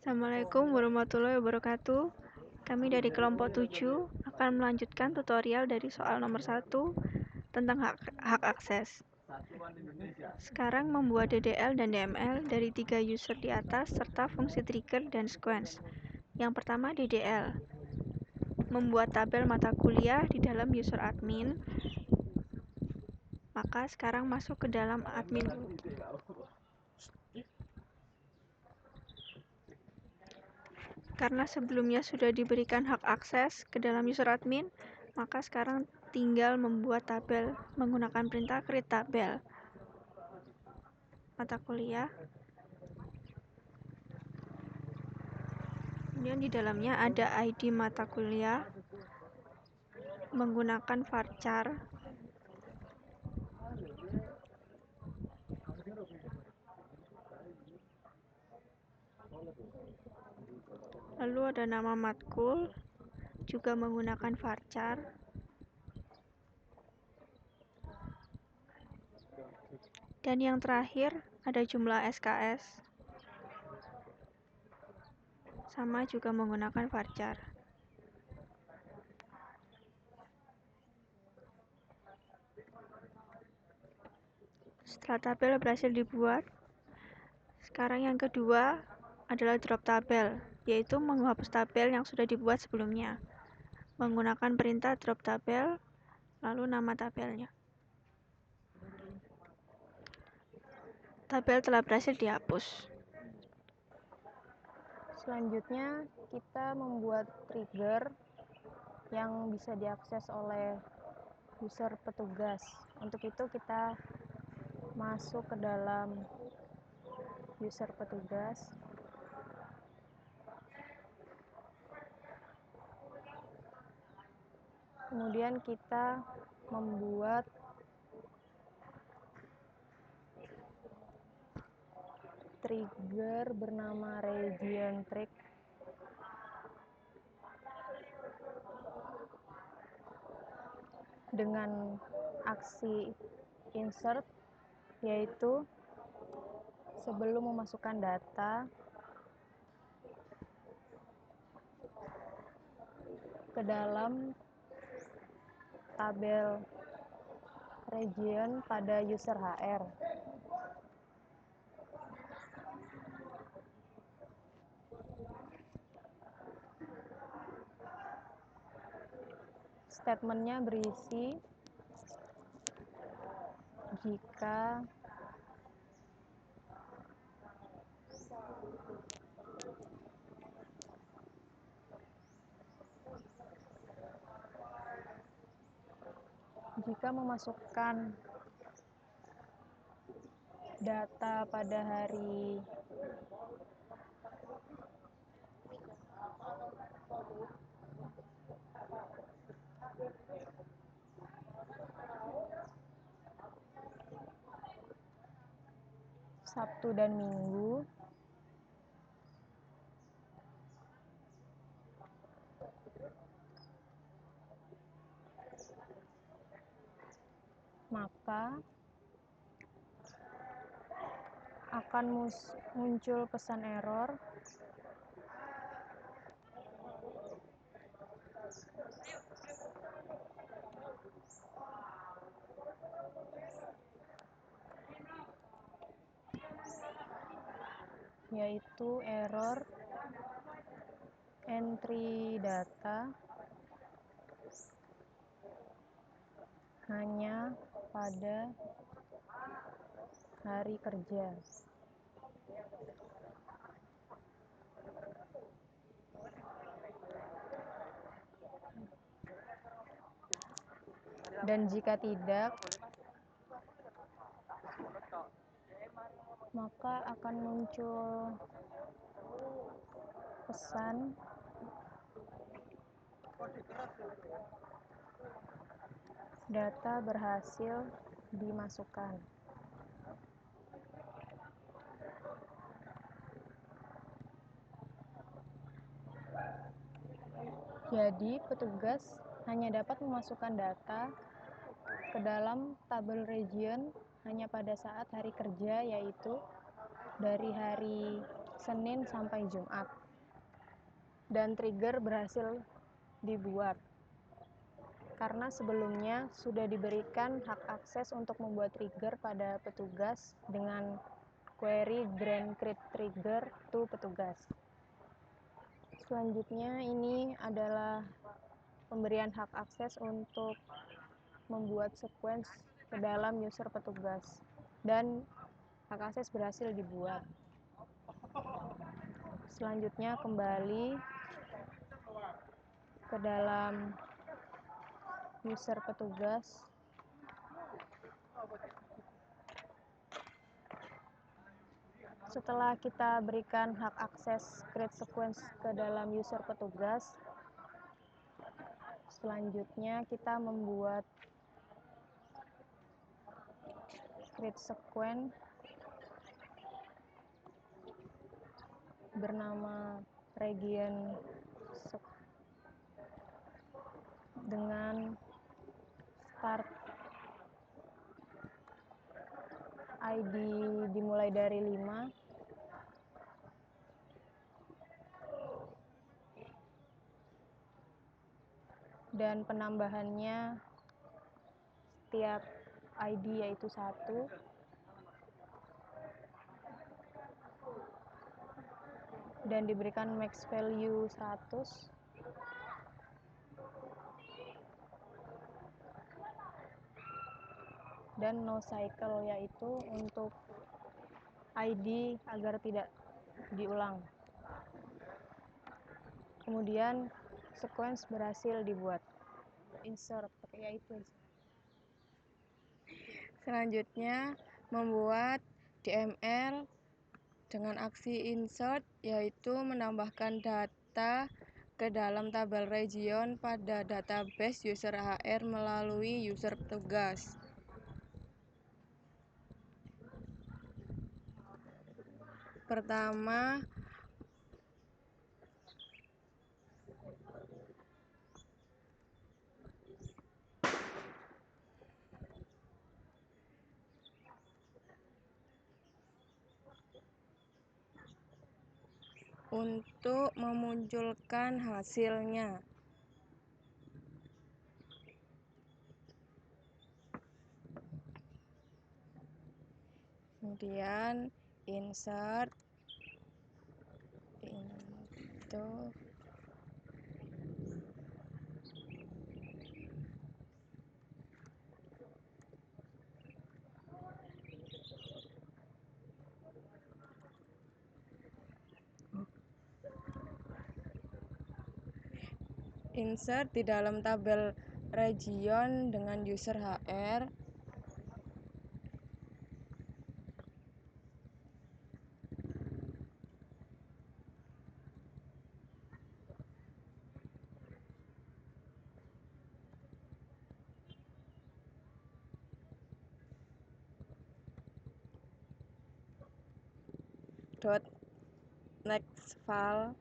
Assalamualaikum warahmatullahi wabarakatuh. Kami dari kelompok 7 akan melanjutkan tutorial dari soal nomor 1 tentang hak akses. Sekarang membuat DDL dan DML dari 3 user di atas serta fungsi trigger dan sequence. Yang pertama DDL. Membuat tabel mata kuliah di dalam user admin. Maka sekarang masuk ke dalam admin. Karena sebelumnya sudah diberikan hak akses ke dalam user admin, maka sekarang tinggal membuat tabel menggunakan perintah create tabel mata kuliah. Kemudian di dalamnya ada ID mata kuliah menggunakan varchar. Lalu ada nama matkul juga menggunakan varchar. Dan yang terakhir ada jumlah SKS. Sama juga menggunakan varchar. Setelah tabel berhasil dibuat, sekarang yang kedua adalah drop tabel, yaitu menghapus tabel yang sudah dibuat sebelumnya. Menggunakan perintah drop tabel, lalu nama tabelnya. Tabel telah berhasil dihapus. Selanjutnya kita membuat trigger yang bisa diakses oleh user petugas. Untuk itu kita masuk ke dalam user petugas. Kemudian kita membuat trigger bernama region trick dengan aksi insert, yaitu sebelum memasukkan data ke dalam tabel region pada user HR. Statementnya berisi jika memasukkan data pada hari Sabtu dan Minggu, maka akan muncul pesan error yaitu error entry data hanya pada hari kerja. Dan jika tidak, maka akan muncul pesan data berhasil dimasukkan. Jadi, petugas hanya dapat memasukkan data ke dalam tabel region hanya pada saat hari kerja, yaitu dari hari Senin sampai Jumat. Dan trigger berhasil dibuat. Karena sebelumnya sudah diberikan hak akses untuk membuat trigger pada petugas dengan query grant create trigger to petugas. Selanjutnya ini adalah pemberian hak akses untuk membuat sequence ke dalam user petugas, dan hak akses berhasil dibuat. Selanjutnya kembali ke dalam user petugas. Setelah kita berikan hak akses create sequence ke dalam user petugas, selanjutnya kita membuat create sequence bernama region dengan start ID dimulai dari 5, dan penambahannya setiap ID yaitu 1, dan diberikan max value 100, dan no cycle yaitu untuk ID agar tidak diulang. Kemudian sequence berhasil dibuat. Insert yaitu. Selanjutnya membuat DML dengan aksi insert, yaitu menambahkan data ke dalam tabel region pada database user HR melalui user petugas. Pertama, untuk memunculkan hasilnya. Kemudian insert into insert di dalam tabel region dengan user HR. Next file.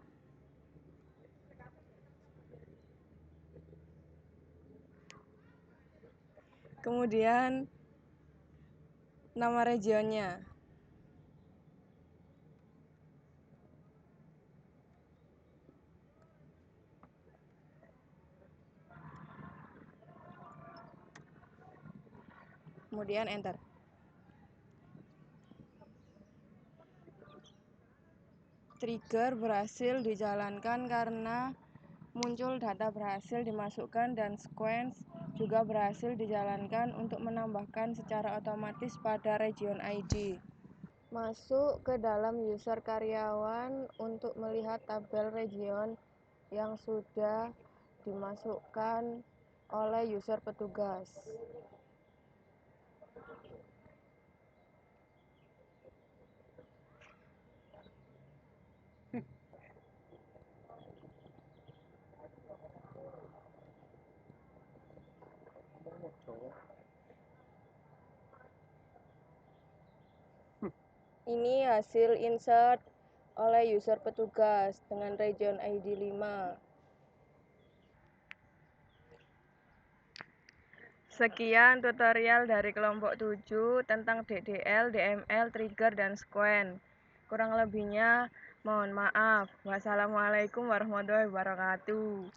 Kemudian nama regionnya. Kemudian enter. Trigger berhasil dijalankan karena muncul data berhasil dimasukkan, dan sequence juga berhasil dijalankan untuk menambahkan secara otomatis pada region ID. Masuk ke dalam user karyawan untuk melihat tabel region yang sudah dimasukkan oleh user petugas. Ini hasil insert oleh user petugas dengan region ID 5. Sekian tutorial dari kelompok 7 tentang DDL, DML, trigger, dan sequence. Kurang lebihnya Mohon maaf. Wassalamualaikum warahmatullahi wabarakatuh.